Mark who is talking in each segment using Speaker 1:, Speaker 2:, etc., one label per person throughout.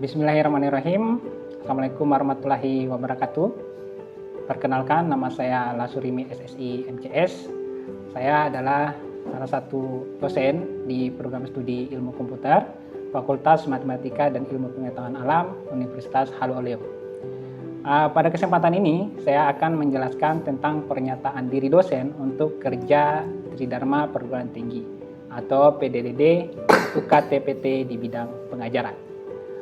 Speaker 1: Bismillahirrahmanirrahim. Assalamualaikum warahmatullahi wabarakatuh. Perkenalkan, nama saya Lasurimi SSI MCS. Saya adalah salah satu dosen di program studi ilmu komputer, Fakultas Matematika dan Ilmu Pengetahuan Alam, Universitas Halu Oleo. Pada kesempatan ini, saya akan menjelaskan tentang pernyataan diri dosen untuk kerja Tridharma Perguruan Tinggi atau PDDD UKTPT di bidang pengajaran.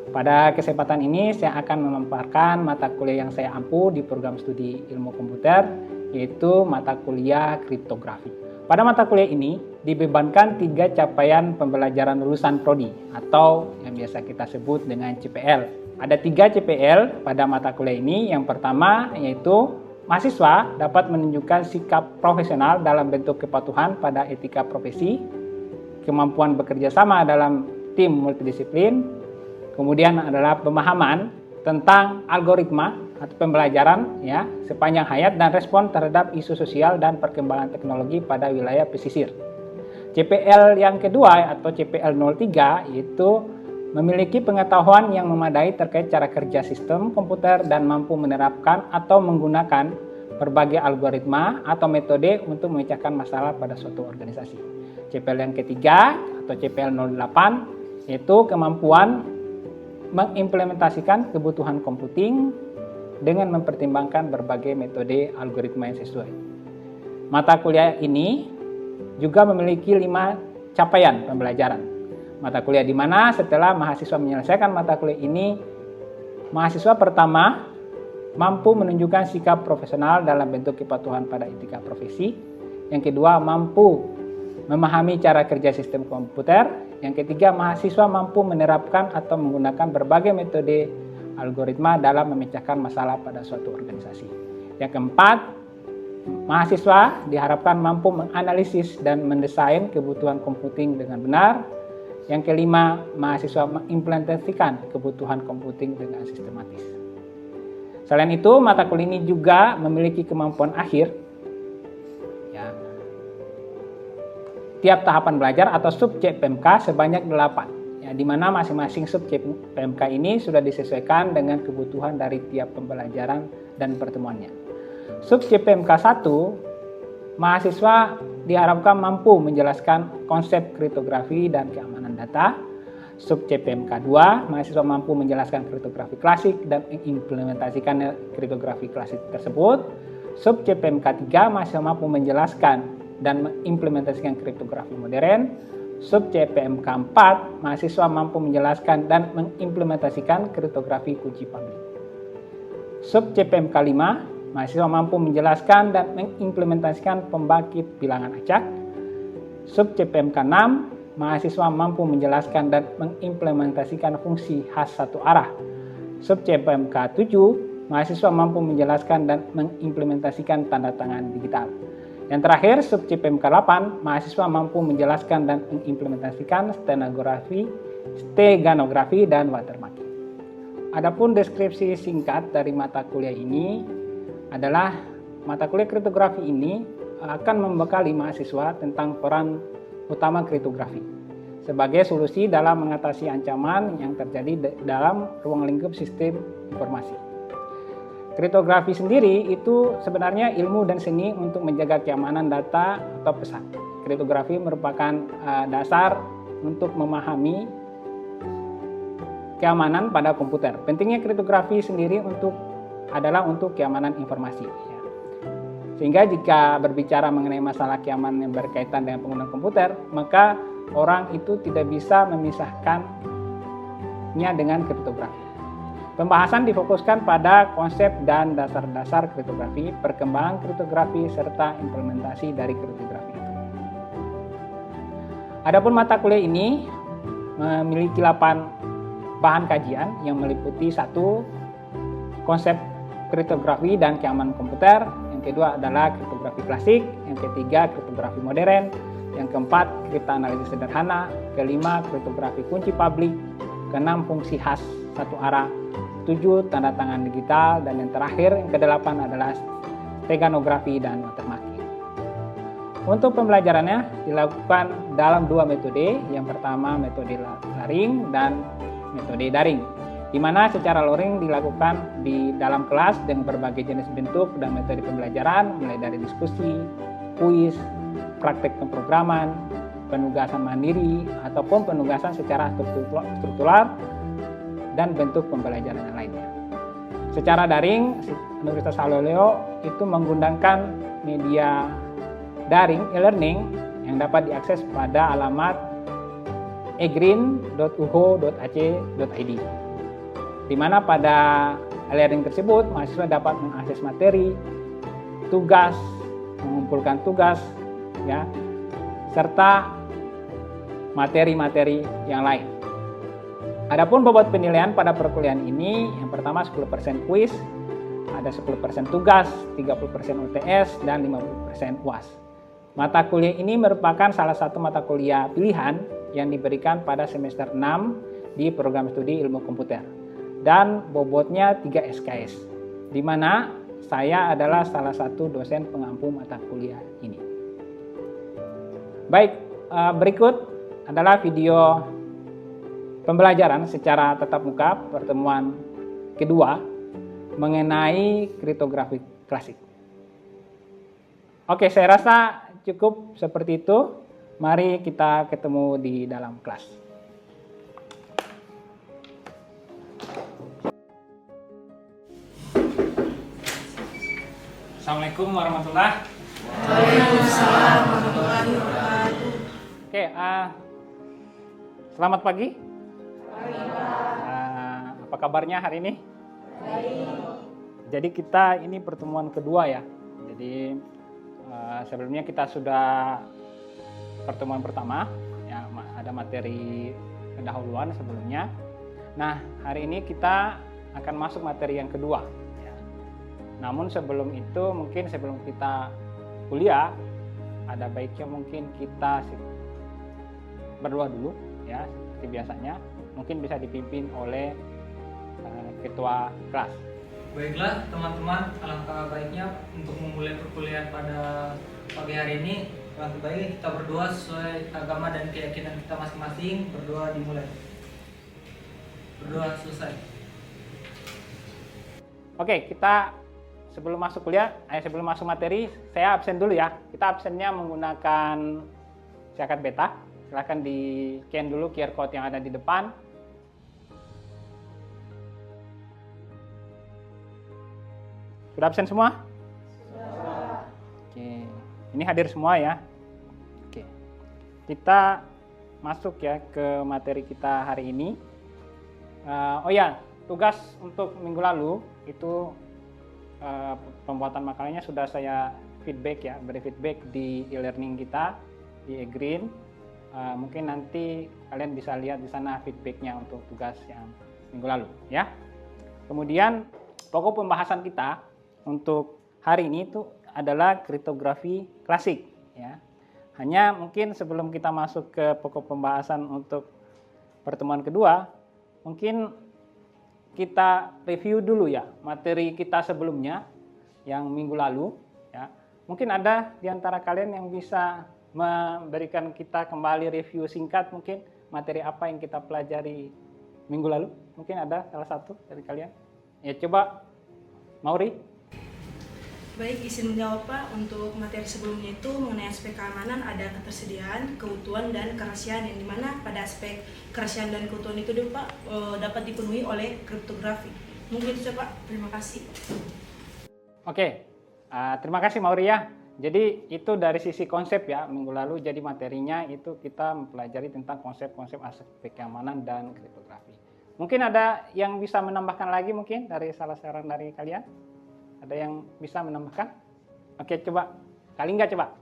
Speaker 1: Pada kesempatan ini saya akan memaparkan mata kuliah yang saya ampu di program studi ilmu komputer, yaitu mata kuliah kriptografi. Pada mata kuliah ini dibebankan 3 capaian pembelajaran lulusan prodi atau yang biasa kita sebut dengan CPL. Ada 3 CPL pada mata kuliah ini. Yang pertama yaitu mahasiswa dapat menunjukkan sikap profesional dalam bentuk kepatuhan pada etika profesi, kemampuan bekerja sama dalam tim multidisiplin. Kemudian adalah pemahaman tentang algoritma atau pembelajaran sepanjang hayat dan respon terhadap isu sosial dan perkembangan teknologi pada wilayah pesisir. CPL yang kedua atau CPL 03 yaitu memiliki pengetahuan yang memadai terkait cara kerja sistem komputer dan mampu menerapkan atau menggunakan berbagai algoritma atau metode untuk memecahkan masalah pada suatu organisasi. CPL yang ketiga atau CPL 08 yaitu kemampuan mengimplementasikan kebutuhan komputing dengan mempertimbangkan berbagai metode algoritma yang sesuai. Mata kuliah ini juga memiliki 5 capaian pembelajaran. Mata kuliah di mana setelah mahasiswa menyelesaikan mata kuliah ini, mahasiswa pertama mampu menunjukkan sikap profesional dalam bentuk kepatuhan pada etika profesi. Yang kedua, mampu memahami cara kerja sistem komputer. Yang ketiga, mahasiswa mampu menerapkan atau menggunakan berbagai metode algoritma dalam memecahkan masalah pada suatu organisasi. Yang keempat, mahasiswa diharapkan mampu menganalisis dan mendesain kebutuhan komputing dengan benar. Yang kelima, mahasiswa mengimplementasikan kebutuhan komputing dengan sistematis. Selain itu, mata kuliah ini juga memiliki kemampuan akhir tiap tahapan belajar atau sub CPMK sebanyak 8, di mana masing-masing sub CPMK ini sudah disesuaikan dengan kebutuhan dari tiap pembelajaran dan pertemuannya. Sub CPMK 1, mahasiswa diharapkan mampu menjelaskan konsep kriptografi dan keamanan data. Sub CPMK 2, mahasiswa mampu menjelaskan kriptografi klasik dan mengimplementasikan kriptografi klasik tersebut. Sub CPMK 3, mahasiswa mampu menjelaskan dan mengimplementasikan kriptografi modern. Sub CPMK 4, mahasiswa mampu menjelaskan dan mengimplementasikan kriptografi kunci publik. Sub CPMK 5, mahasiswa mampu menjelaskan dan mengimplementasikan pembangkit bilangan acak. Sub CPMK 6, mahasiswa mampu menjelaskan dan mengimplementasikan fungsi khas satu arah. Sub CPMK 7, mahasiswa mampu menjelaskan dan mengimplementasikan tanda tangan digital. Yang terakhir, sub CPMK 8, mahasiswa mampu menjelaskan dan mengimplementasikan steganografi dan watermarking. Adapun deskripsi singkat dari mata kuliah ini adalah mata kuliah kriptografi ini akan membekali mahasiswa tentang peran utama kriptografi sebagai solusi dalam mengatasi ancaman yang terjadi dalam ruang lingkup sistem informasi. Kriptografi sendiri itu sebenarnya ilmu dan seni untuk menjaga keamanan data atau pesan. Kriptografi merupakan dasar untuk memahami keamanan pada komputer. Pentingnya kriptografi sendiri adalah untuk keamanan informasi. Sehingga jika berbicara mengenai masalah keamanan yang berkaitan dengan penggunaan komputer, maka orang itu tidak bisa memisahkannya dengan kriptografi. Pembahasan difokuskan pada konsep dan dasar-dasar kriptografi, perkembangan kriptografi, serta implementasi dari kriptografi itu. Adapun mata kuliah ini memiliki 8 bahan kajian yang meliputi 1. Konsep kriptografi dan keamanan komputer. Yang kedua adalah kriptografi klasik. Yang ketiga, kriptografi modern. Yang keempat, kriptoanalisis sederhana. Kelima, kriptografi kunci publik. Keenam, fungsi khas satu arah. 7, tanda tangan digital. Dan yang terakhir, yang ke-8 adalah steganografi dan watermarking. Untuk pembelajarannya dilakukan dalam 2 metode. Yang pertama metode luring dan metode daring. di mana secara luring dilakukan di dalam kelas dengan berbagai jenis bentuk dan metode pembelajaran, mulai dari diskusi, kuis, praktek pemrograman, penugasan mandiri, ataupun penugasan secara struktural, dan bentuk pembelajaran yang lainnya. Secara daring, Universitas Haloleo itu menggunakan media daring e-learning yang dapat diakses pada alamat egreen.uho.ac.id, di mana pada e-learning tersebut mahasiswa dapat mengakses materi, tugas, mengumpulkan tugas, ya, serta materi-materi yang lain. Adapun bobot penilaian pada perkuliahan ini, yang pertama 10% kuis, ada 10% tugas, 30% UTS, dan 50% UAS. Mata kuliah ini merupakan salah satu mata kuliah pilihan yang diberikan pada semester 6 di program studi ilmu komputer. Dan bobotnya 3 SKS, di mana saya adalah salah satu dosen pengampu mata kuliah ini. Baik, berikut adalah video pembelajaran secara tatap muka pertemuan kedua mengenai kriptografi klasik. Oke, saya rasa cukup seperti itu. Mari kita ketemu di dalam kelas. Assalamualaikum warahmatullahi wabarakatuh.
Speaker 2: Waalaikumsalam warahmatullahi wabarakatuh.
Speaker 1: Oke, selamat pagi. Apa kabarnya hari ini?
Speaker 2: Baik.
Speaker 1: Jadi kita ini pertemuan kedua ya. Jadi sebelumnya kita sudah pertemuan pertama, ya ada materi pendahuluan sebelumnya. Nah, hari ini kita akan masuk materi yang kedua. Namun sebelum itu, mungkin sebelum kita kuliah, ada baiknya mungkin kita berdoa dulu, ya seperti biasanya. Mungkin bisa dipimpin oleh ketua kelas.
Speaker 3: Baiklah teman-teman, alangkah baiknya untuk memulai perkuliahan pada pagi hari ini, alangkah baiknya kita berdoa sesuai agama dan keyakinan kita masing-masing. Berdoa dimulai. Berdoa selesai.
Speaker 1: Oke, kita sebelum masuk kuliah, sebelum masuk materi, saya absen dulu ya. Kita absennya menggunakan syakat beta. Silahkan di-scan dulu QR code yang ada di depan. Sudah absen semua? Sudah. Oke, ini hadir semua ya. Oke, kita masuk ya ke materi kita hari ini. Oh ya, tugas untuk minggu lalu itu pembuatan makalahnya sudah saya feedback ya, beri feedback di e-learning kita di eGreen. Mungkin nanti kalian bisa lihat di sana feedbacknya untuk tugas yang minggu lalu ya. Kemudian pokok pembahasan kita untuk hari ini itu adalah kriptografi klasik ya. Hanya mungkin sebelum kita masuk ke pokok pembahasan untuk pertemuan kedua, mungkin kita review dulu ya materi kita sebelumnya yang minggu lalu ya. Mungkin ada di antara kalian yang bisa memberikan kita kembali review singkat mungkin materi apa yang kita pelajari minggu lalu. Mungkin ada salah satu dari kalian. Ya coba Mauri.
Speaker 2: Baik, izin menjawab Pak. Untuk materi sebelumnya itu mengenai aspek keamanan ada ketersediaan, keutuhan, dan kerahasiaan, yang dimana pada aspek kerahasiaan dan keutuhan itu Pak dapat dipenuhi oleh kriptografi. Mungkin itu Pak. Terima kasih.
Speaker 1: Oke, terima kasih Mauri ya. Jadi itu dari sisi konsep ya minggu lalu. Jadi materinya itu kita mempelajari tentang konsep-konsep aspek keamanan dan kriptografi. Mungkin ada yang bisa menambahkan lagi mungkin dari salah seorang dari kalian? Ada yang bisa menambahkan? Oke, coba. Kalingga coba.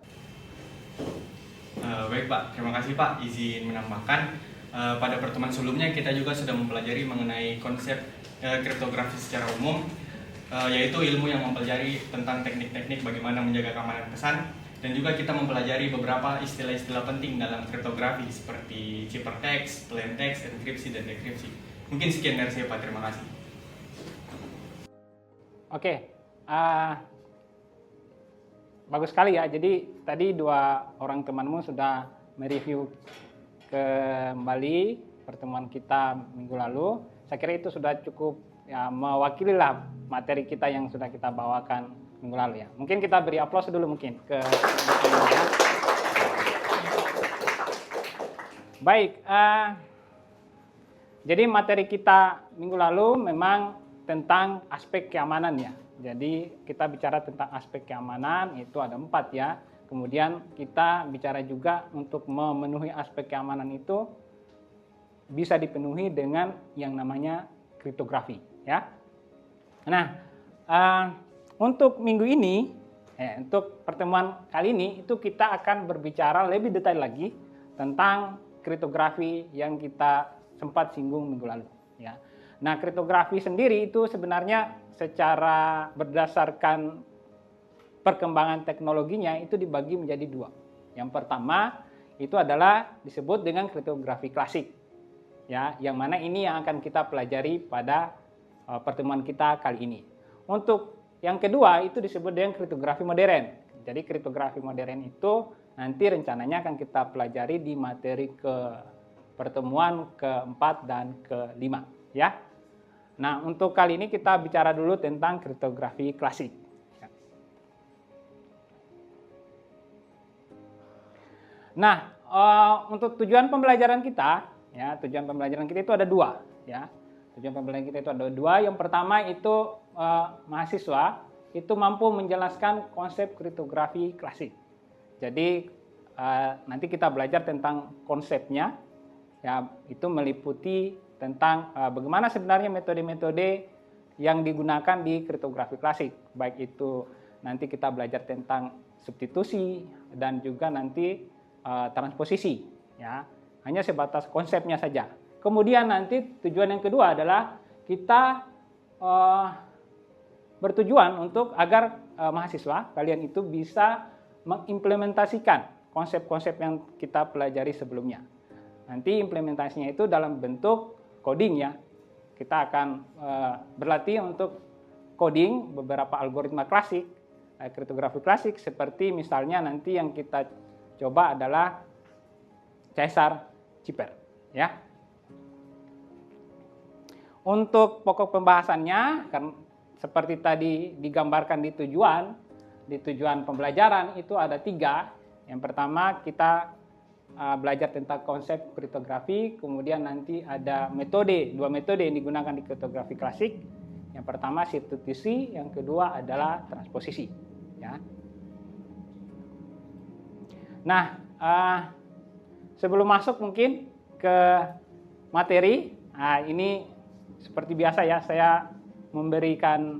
Speaker 4: Baik Pak, terima kasih Pak izin menambahkan. Pada pertemuan sebelumnya kita juga sudah mempelajari mengenai konsep kriptografi secara umum, yaitu ilmu yang mempelajari tentang teknik-teknik bagaimana menjaga keamanan pesan, dan juga kita mempelajari beberapa istilah-istilah penting dalam kriptografi seperti ciphertext, plaintext, enkripsi, dan dekripsi. Mungkin sekian dari saya Pak, terima kasih.
Speaker 1: Oke, bagus sekali ya. Jadi tadi dua orang temanmu sudah mereview kembali pertemuan kita minggu lalu. Saya kira itu sudah cukup ya, mewakili lah materi kita yang sudah kita bawakan minggu lalu ya. Mungkin kita beri aplaus dulu mungkin ke ya. Baik, jadi materi kita minggu lalu memang tentang aspek keamanan ya. Jadi kita bicara tentang aspek keamanan itu ada 4 ya. Kemudian kita bicara juga untuk memenuhi aspek keamanan itu bisa dipenuhi dengan yang namanya kriptografi ya. Nah, untuk minggu ini, untuk pertemuan kali ini itu kita akan berbicara lebih detail lagi tentang kriptografi yang kita sempat singgung minggu lalu ya. Nah, kriptografi sendiri itu sebenarnya secara berdasarkan perkembangan teknologinya itu dibagi menjadi 2. Yang pertama itu adalah disebut dengan kriptografi klasik ya, yang mana ini yang akan kita pelajari pada pertemuan kita kali ini. Untuk yang kedua itu disebut dengan kriptografi modern. Jadi kriptografi modern itu nanti rencananya akan kita pelajari di materi pertemuan keempat dan kelima ya. Nah, untuk kali ini kita bicara dulu tentang kriptografi klasik. Nah, untuk tujuan pembelajaran kita ya, tujuan pembelajaran kita itu ada 2 ya. Tujuan pembelajaran kita itu ada 2. Yang pertama itu mahasiswa itu mampu menjelaskan konsep kriptografi klasik. Jadi nanti kita belajar tentang konsepnya ya, itu meliputi tentang bagaimana sebenarnya metode-metode yang digunakan di kriptografi klasik. Baik itu nanti kita belajar tentang substitusi dan juga nanti transposisi ya. Hanya sebatas konsepnya saja. Kemudian nanti tujuan yang kedua adalah kita bertujuan untuk agar mahasiswa kalian itu bisa mengimplementasikan konsep-konsep yang kita pelajari sebelumnya. Nanti implementasinya itu dalam bentuk coding ya. Kita akan berlatih untuk coding beberapa algoritma klasik, kriptografi klasik, seperti misalnya nanti yang kita coba adalah Caesar Cipher ya. Untuk pokok pembahasannya seperti tadi digambarkan di tujuan pembelajaran itu ada 3. Yang pertama kita belajar tentang konsep kriptografi, kemudian nanti ada 2 metode yang digunakan di kriptografi klasik. Yang pertama substitusi, yang kedua adalah transposisi ya. Nah, sebelum masuk mungkin ke materi, ini seperti biasa ya, saya memberikan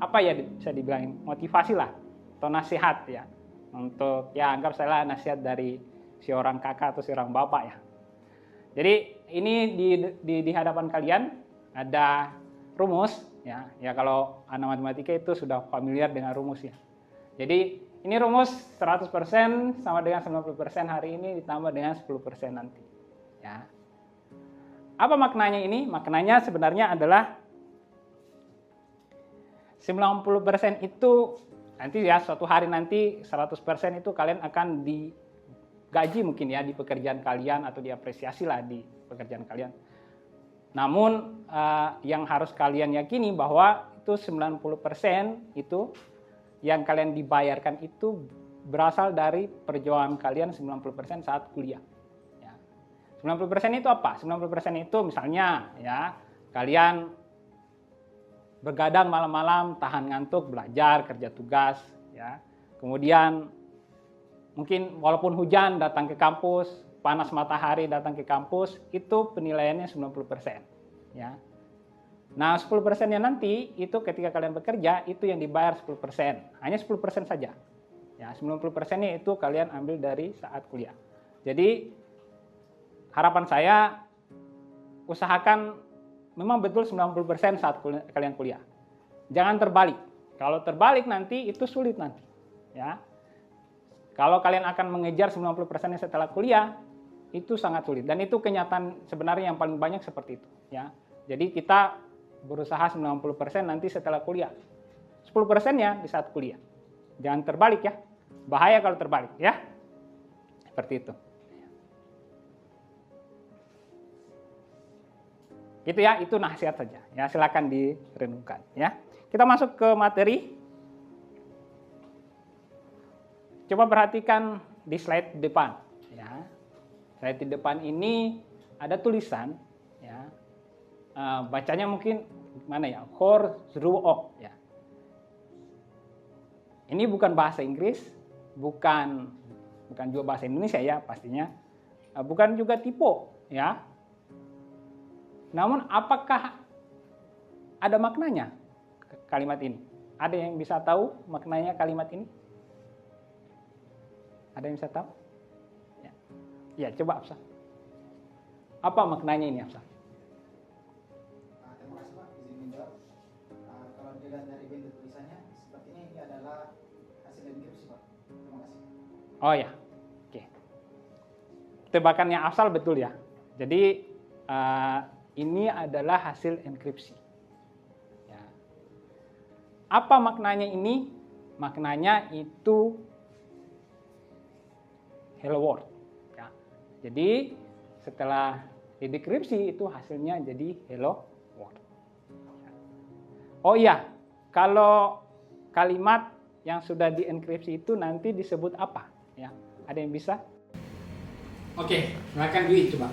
Speaker 1: apa ya bisa dibilang motivasi lah atau nasihat ya, untuk ya anggap saya nasihat dari seorang kakak atau seorang bapak ya. Jadi ini di hadapan kalian ada rumus ya. Ya kalau anak matematika itu sudah familiar dengan rumus ya. Jadi ini rumus 100% sama dengan 90% hari ini ditambah dengan 10% nanti. Ya. Apa maknanya ini? Maknanya sebenarnya adalah 90% itu nanti ya suatu hari nanti 100% itu kalian akan digaji mungkin ya di pekerjaan kalian atau diapresiasi lah di pekerjaan kalian. Namun yang harus kalian yakini bahwa itu 90% itu yang kalian dibayarkan itu berasal dari perjuangan kalian 90% saat kuliah. Ya. 90% itu apa? 90% itu misalnya ya kalian begadang malam-malam, tahan ngantuk, belajar, kerja tugas, ya. Kemudian mungkin walaupun hujan datang ke kampus, panas matahari datang ke kampus, itu penilaiannya 90%, ya. Nah, 10%-nya nanti itu ketika kalian bekerja itu yang dibayar 10%, hanya 10% saja. Ya, 90%-nya itu kalian ambil dari saat kuliah. Jadi harapan saya usahakan memang betul 90% saat kalian kuliah. Jangan terbalik. Kalau terbalik nanti itu sulit nanti, ya. Kalau kalian akan mengejar 90%-nya setelah kuliah, itu sangat sulit dan itu kenyataan sebenarnya yang paling banyak seperti itu, ya. Jadi kita berusaha 90% nanti setelah kuliah. 10%-nya di saat kuliah. Jangan terbalik ya. Bahaya kalau terbalik, ya. Seperti itu. Gitu ya, itu nasihat saja. Ya, silakan direnungkan ya. Kita masuk ke materi. Coba perhatikan di slide depan ya. Slide di depan ini ada tulisan ya. Bacanya mungkin mana ya? Horsruok ya. Ini bukan bahasa Inggris, bukan juga bahasa Indonesia ya pastinya. Bukan juga typo ya. Namun apakah ada maknanya kalimat ini? Ada yang bisa tahu maknanya kalimat ini? Ada yang bisa tahu? Ya, ya coba Afsal. Apa maknanya ini Afsal?
Speaker 5: Terima kasih Pak, izin menjawab. Kalau dilihat dari bentuk tulisannya, sepertinya ini adalah hasil enkripsi Pak. Terima kasih.
Speaker 1: Oh ya, oke. Tebakannya Afsal betul ya. Jadi ini adalah hasil enkripsi. Ya. Apa maknanya ini? Maknanya itu hello world. Ya. Jadi setelah didekripsi itu hasilnya jadi hello world. Oh iya, kalau kalimat yang sudah dienkripsi itu nanti disebut apa? Ya, ada yang bisa? Oke, silakan Dwi coba.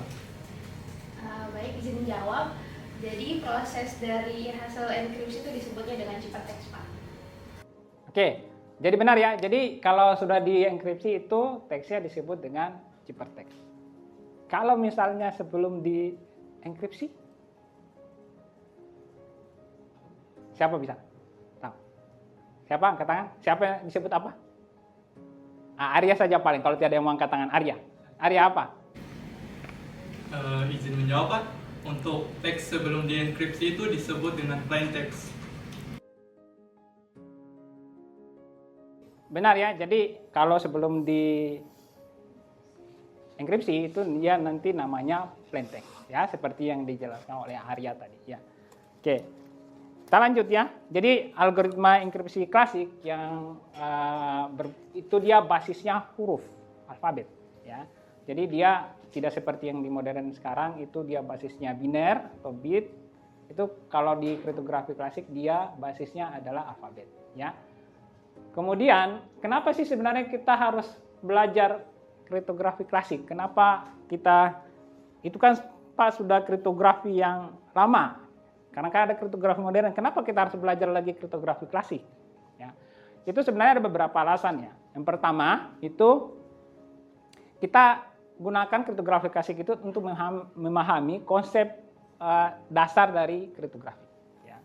Speaker 6: Baik, izin menjawab. Jadi proses dari hasil enkripsi itu disebutnya dengan ciphertext, Pak.
Speaker 1: Oke, jadi benar ya. Jadi kalau sudah dienkripsi itu teksnya disebut dengan ciphertext. Kalau misalnya sebelum dienkripsi, siapa bisa tahu? Siapa angkat tangan? Siapa yang disebut apa? Arya saja paling. Kalau tidak ada yang mau angkat tangan, Arya. Arya apa?
Speaker 7: Izin menjawab Pak, untuk teks sebelum dienkripsi itu disebut dengan plain text.
Speaker 1: Benar ya, jadi kalau sebelum di enkripsi itu dia nanti namanya plain text ya, seperti yang dijelaskan oleh Arya tadi ya. Oke, kita lanjut ya. Jadi algoritma enkripsi klasik yang itu dia basisnya huruf, alfabet ya. Jadi dia tidak seperti yang di modern sekarang, itu dia basisnya biner atau bit. Itu kalau di kriptografi klasik dia basisnya adalah alfabet ya. Kemudian kenapa sih sebenarnya kita harus belajar kriptografi klasik? Kenapa kita itu kan Pak sudah kriptografi yang lama. Karena kan ada kriptografi modern. Kenapa kita harus belajar lagi kriptografi klasik? Ya. Itu sebenarnya ada beberapa alasan ya. Yang pertama itu kita gunakan kriptografi klasik itu untuk memahami konsep dasar dari kriptografi. Ya.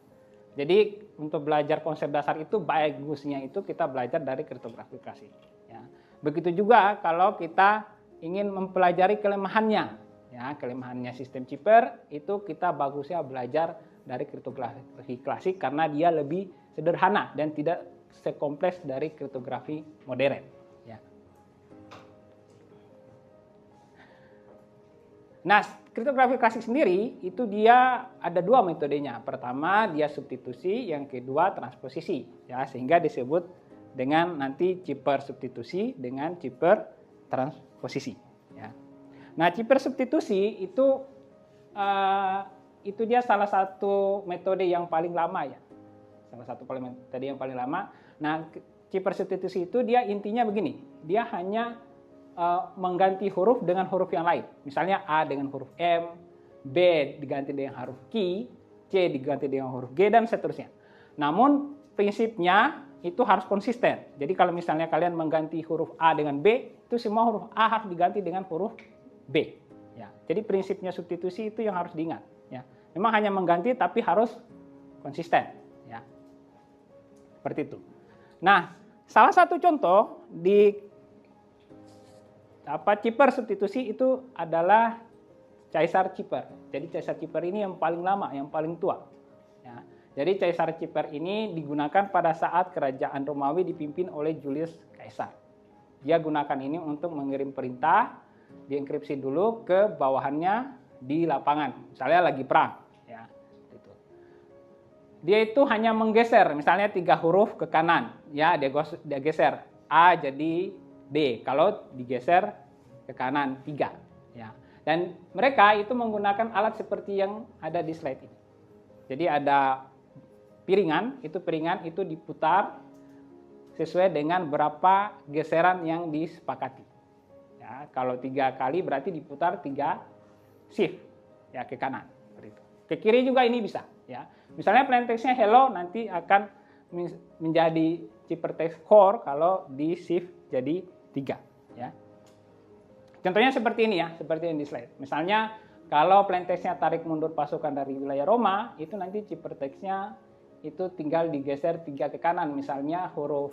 Speaker 1: Jadi untuk belajar konsep dasar itu bagusnya itu kita belajar dari kriptografi klasik. Ya. Begitu juga kalau kita ingin mempelajari kelemahannya, ya kelemahannya sistem Cipher itu kita bagusnya belajar dari kriptografi klasik karena dia lebih sederhana dan tidak sekompleks dari kriptografi modern. Nah, kriptografi klasik sendiri itu dia ada dua metodenya. Pertama dia substitusi, yang kedua transposisi. Ya, sehingga disebut dengan nanti Cipher substitusi dengan Cipher transposisi. Ya. Nah, Cipher substitusi itu dia salah satu metode yang paling lama ya. Salah satu metode yang paling lama. Nah, Cipher substitusi itu dia intinya begini. Dia hanya mengganti huruf dengan huruf yang lain. Misalnya A dengan huruf M, B diganti dengan huruf Q, C diganti dengan huruf G, dan seterusnya. Namun prinsipnya itu harus konsisten. Jadi kalau misalnya kalian mengganti huruf A dengan B, itu semua huruf A harus diganti dengan huruf B. Ya. Jadi prinsipnya substitusi itu yang harus diingat. Ya. Memang hanya mengganti tapi harus konsisten. Ya. Seperti itu. Nah, salah satu contoh di Cipher substitusi itu adalah Caesar Cipher. Jadi Caesar Cipher ini yang paling lama, yang paling tua. Ya. Jadi Caesar Cipher ini digunakan pada saat kerajaan Romawi dipimpin oleh Julius Caesar. Dia gunakan ini untuk mengirim perintah, dienkripsi dulu ke bawahannya di lapangan. Misalnya lagi perang. Ya, gitu. Dia itu hanya menggeser, misalnya 3 huruf ke kanan. Ya, dia geser A jadi D, kalau digeser ke kanan 3. Ya. Dan mereka itu menggunakan alat seperti yang ada di slide ini. Jadi ada piringan itu diputar sesuai dengan berapa geseran yang disepakati. Ya, kalau 3 kali berarti diputar 3 shift ya ke kanan seperti itu. Ke kiri juga ini bisa ya. Misalnya plain text-nya hello nanti akan menjadi ciphertext core kalau di shift jadi 3 ya. Contohnya seperti ini ya, seperti yang di slide. Misalnya kalau plain text-nya tarik mundur pasukan dari wilayah Roma, itu nanti ciphertext-nya itu tinggal digeser 3 ke kanan, misalnya huruf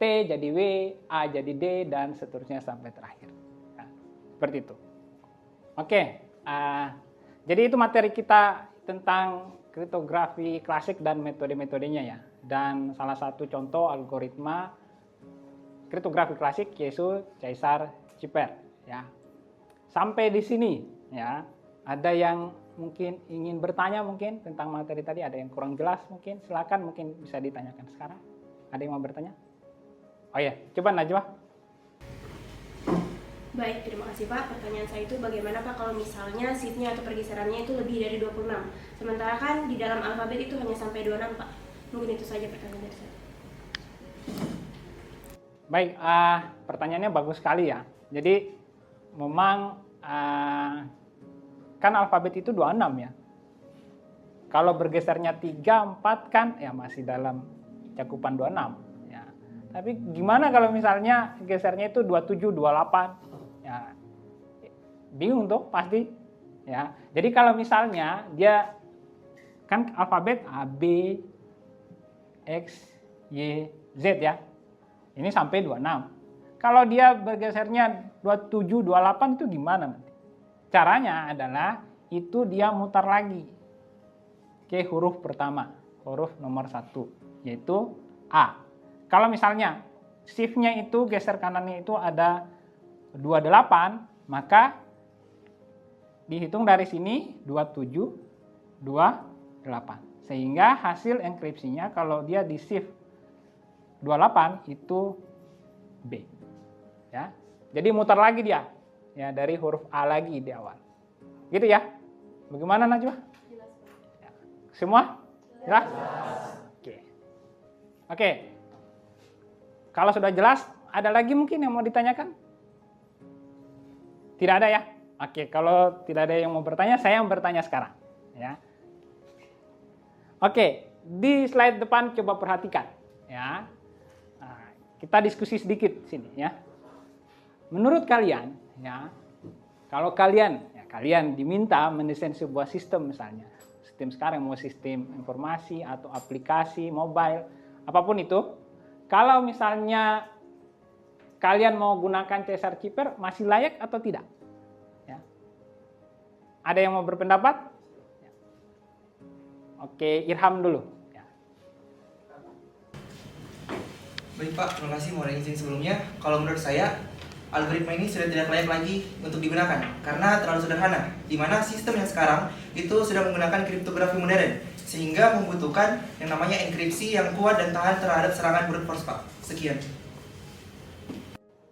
Speaker 1: T jadi W, A jadi D, dan seterusnya sampai terakhir. Ya, seperti itu. Oke, jadi itu materi kita tentang kriptografi klasik dan metode-metodenya ya. Dan salah satu contoh algoritma kriptografi klasik yaitu Caesar Cipher. Ya. Sampai di sini ya. Ada yang mungkin ingin bertanya mungkin tentang materi tadi, ada yang kurang jelas mungkin, silakan mungkin bisa ditanyakan sekarang. Ada yang mau bertanya? Oh ya, coba Najwa.
Speaker 8: Baik, terima kasih Pak. Pertanyaan saya itu bagaimana Pak kalau misalnya shift-nya atau pergeserannya itu lebih dari 26? Sementara kan di dalam alfabet itu hanya sampai 26 Pak. Mungkin itu saja pertanyaan dari saya.
Speaker 1: Baik, pertanyaannya bagus sekali ya. Jadi memang kan alfabet itu 26 ya. Kalau bergesernya 3, 4 kan ya masih dalam cakupan 26 ya. Tapi gimana kalau misalnya gesernya itu 27, 28? Ya, bingung tuh pasti ya. Jadi kalau misalnya dia kan alfabet A, B, X, Y, Z ya. Ini sampai 26. Kalau dia bergesernya 27, 28 itu gimana nanti? Caranya adalah itu dia mutar lagi ke huruf pertama, huruf nomor 1, yaitu A. Kalau misalnya shift-nya itu geser kanannya itu ada 28, maka dihitung dari sini 27, 28. Sehingga hasil enkripsinya kalau dia di shift 28 itu B. Ya. Jadi mutar lagi dia ya dari huruf A lagi di awal. Gitu ya. Bagaimana Najwa?
Speaker 8: Jelas Pak.
Speaker 1: Ya. Semua? Jelas? Oke. Oke. Kalau sudah jelas, ada lagi mungkin yang mau ditanyakan? Tidak ada ya? Oke, kalau tidak ada yang mau bertanya, saya yang bertanya sekarang. Ya. Oke, di slide depan coba perhatikan. Ya. Nah, kita diskusi sedikit sini ya. Menurut kalian, ya, kalau kalian diminta mendesain sebuah sistem misalnya, sistem sekarang mau sistem informasi atau aplikasi mobile, apapun itu, kalau misalnya kalian mau gunakan Caesar Cipher, masih layak atau tidak? Ya. Ada yang mau berpendapat? Ya. Oke, Irham dulu. Ya.
Speaker 9: Baik Pak, terima kasih mohon izin sebelumnya. Kalau menurut saya, algoritma ini sudah tidak layak lagi untuk digunakan karena terlalu sederhana, di mana sistem yang sekarang itu sudah menggunakan kriptografi modern sehingga membutuhkan yang namanya enkripsi yang kuat dan tahan terhadap serangan brute force Pak. Sekian.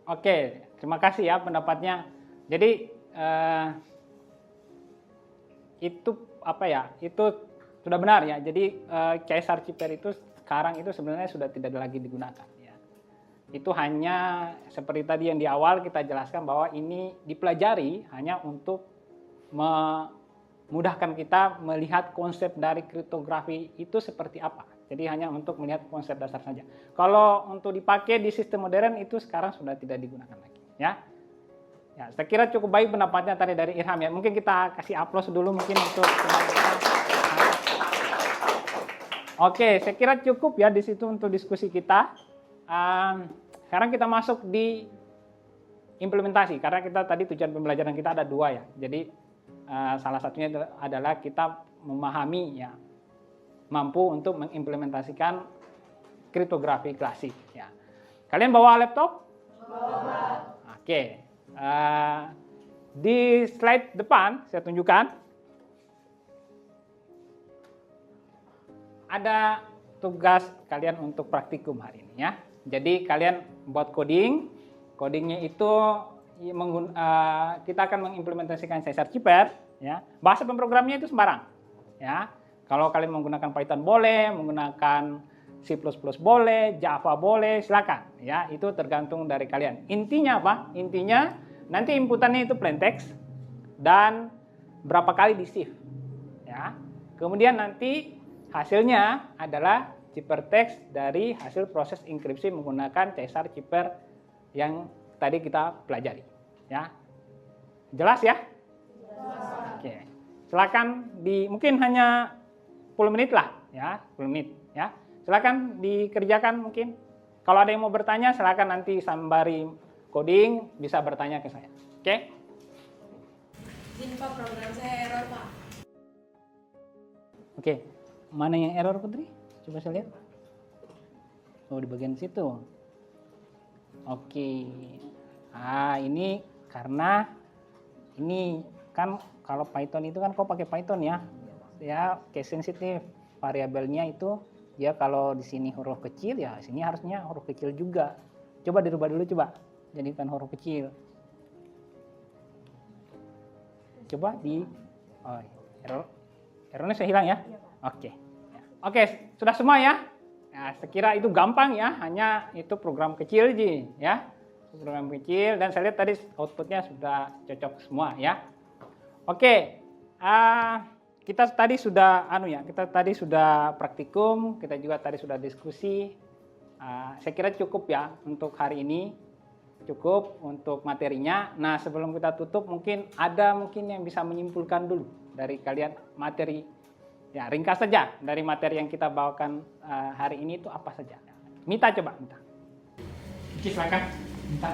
Speaker 1: Oke, terima kasih ya pendapatnya. Jadi itu apa ya? Itu sudah benar ya. Jadi Caesar Cipher itu sekarang itu sebenarnya sudah tidak lagi digunakan. Itu hanya seperti tadi yang di awal kita jelaskan bahwa ini dipelajari hanya untuk memudahkan kita melihat konsep dari kriptografi itu seperti apa. Jadi hanya untuk melihat konsep dasar saja. Kalau untuk dipakai di sistem modern itu sekarang sudah tidak digunakan lagi. Ya, saya kira cukup baik pendapatnya tadi dari Irham ya. Mungkin kita kasih aplaus dulu mungkin untuk teman-teman. Oke, saya kira cukup ya di situ untuk diskusi kita. Sekarang kita masuk di implementasi karena kita tadi tujuan pembelajaran kita ada 2 ya. Jadi salah satunya adalah kita memahami ya, mampu untuk mengimplementasikan kriptografi klasik ya. Kalian bawa laptop? Bawa. Oke. Di slide depan saya tunjukkan ada tugas kalian untuk praktikum hari ini ya. Jadi kalian buat codingnya itu kita akan mengimplementasikan Caesar Keeper, ya. Bahasa pemrogramannya itu sembarang, ya. Kalau kalian menggunakan Python boleh, menggunakan C++ boleh, Java boleh, silakan, ya. Itu tergantung dari kalian. Intinya apa? Intinya nanti inputannya itu plain text dan berapa kali di shift, ya. Kemudian nanti hasilnya adalah ciphertext dari hasil proses enkripsi menggunakan Caesar Keeper yang tadi kita pelajari, ya. Jelas ya? Jelas. Oke. Silakan mungkin hanya 10 menit lah, ya, 10 menit, ya. Silakan dikerjakan mungkin. Kalau ada yang mau bertanya, silakan nanti sembari coding bisa bertanya ke saya. Oke?
Speaker 2: Izin Pak, program saya error Pak.
Speaker 1: Oke. Mana yang error, Putri? Coba saya lihat. Oh, di bagian situ. Oke. Ini karena ini kan kalau Python itu kan kau pakai Python ya. Ya, case sensitive. Variabelnya itu ya kalau di sini huruf kecil ya sini harusnya huruf kecil juga. Coba dirubah dulu coba. Jadikan huruf kecil. Coba errornya sudah hilang ya? Oke. Oke, sudah semua ya? Nah, saya kira itu gampang ya, hanya itu program kecil aja ya. Program kecil dan saya lihat tadi outputnya sudah cocok semua ya. Oke. Kita tadi sudah praktikum, kita juga tadi sudah diskusi. Saya kira cukup ya untuk hari ini. Cukup untuk materinya. Nah, sebelum kita tutup mungkin yang bisa menyimpulkan dulu dari kalian materi. Ya, ringkas saja dari materi yang kita bawakan hari ini itu apa saja. Mita coba, Mita. Silakan, Mita.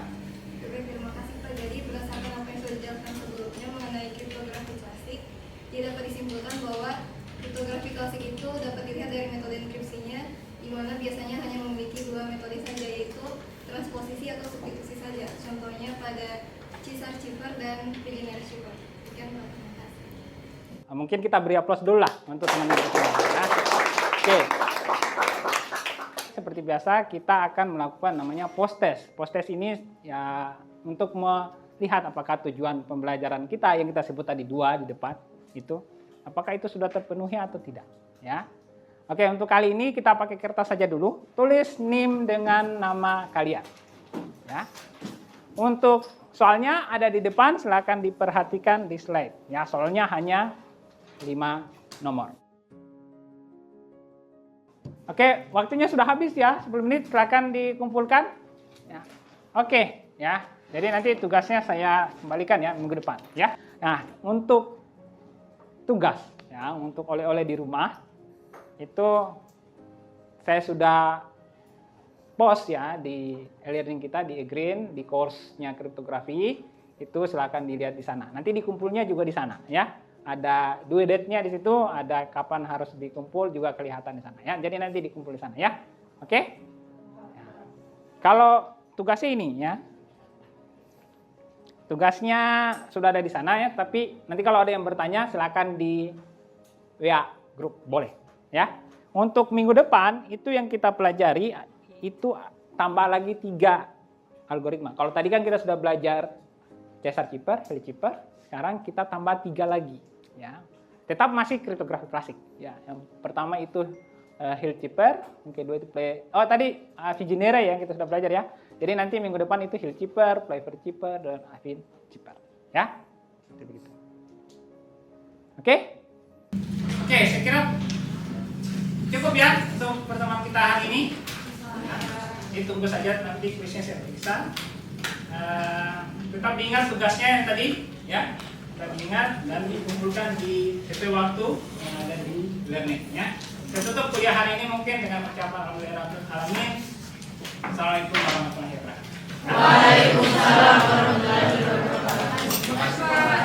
Speaker 6: Oke, terima kasih Pak. Jadi berdasarkan apa yang sudah dijelaskan sebelumnya mengenai kriptografi klasik, dapat disimpulkan bahwa kriptografi klasik itu dapat dilihat dari metode enkripsinya, di mana biasanya hanya memiliki dua metode saja, yaitu transposisi atau substitusi saja. Contohnya pada Caesar Keeper dan Regenerate Keeper. Sekian Pak. Terima kasih.
Speaker 1: Mungkin kita beri aplaus dulu lah untuk teman-teman ya. Oke. Seperti biasa kita akan melakukan namanya post test. Post test ini ya untuk melihat apakah tujuan pembelajaran kita yang kita sebut tadi 2 di depan itu apakah itu sudah terpenuhi atau tidak ya. Oke, untuk kali ini kita pakai kertas saja dulu. Tulis NIM dengan nama kalian. Ya. Untuk soalnya ada di depan, silakan diperhatikan di slide. Ya, soalnya hanya 5 nomor. Oke, waktunya sudah habis ya. 10 menit silakan dikumpulkan. Ya. Oke, ya. Jadi nanti tugasnya saya kembalikan ya minggu depan ya. Nah, untuk tugas ya, untuk oleh-oleh di rumah itu saya sudah post ya di e-learning kita di eGreen di course-nya kriptografi itu silakan dilihat di sana. Nanti dikumpulnya juga di sana ya. Ada due date-nya di situ, ada kapan harus dikumpul juga kelihatan di sana ya. Jadi nanti dikumpul di sana ya. Oke? Ya. Kalau tugasnya ini ya. Tugasnya sudah ada di sana ya, tapi nanti kalau ada yang bertanya silakan di WA grup boleh. Ya, untuk minggu depan itu yang kita pelajari itu tambah lagi 3 algoritma. Kalau tadi kan kita sudah belajar Caesar Keeper, Hill Keeper, sekarang kita tambah 3 lagi. Ya, tetap masih kriptografi klasik. Ya, yang pertama itu Hill Keeper, yang kedua itu tadi Vigenere yang kita sudah belajar ya. Jadi nanti minggu depan itu Hill Keeper, Playfair Keeper, dan Affine Keeper. Ya, seperti begitu. Oke, saya kira cukup ya untuk pertemuan kita hari ini. Ditunggu saja nanti kuisnya saya periksa. Tetap diingat tugasnya yang tadi ya. Tetap diingat dan dikumpulkan di sesuai waktu yang ada di learning ya. Saya tutup kuliah hari ini mungkin dengan ucapan alhamdulillahirobbilalamin. Assalamualaikum warahmatullahi wabarakatuh.
Speaker 10: Waalaikumsalam warahmatullahi wabarakatuh.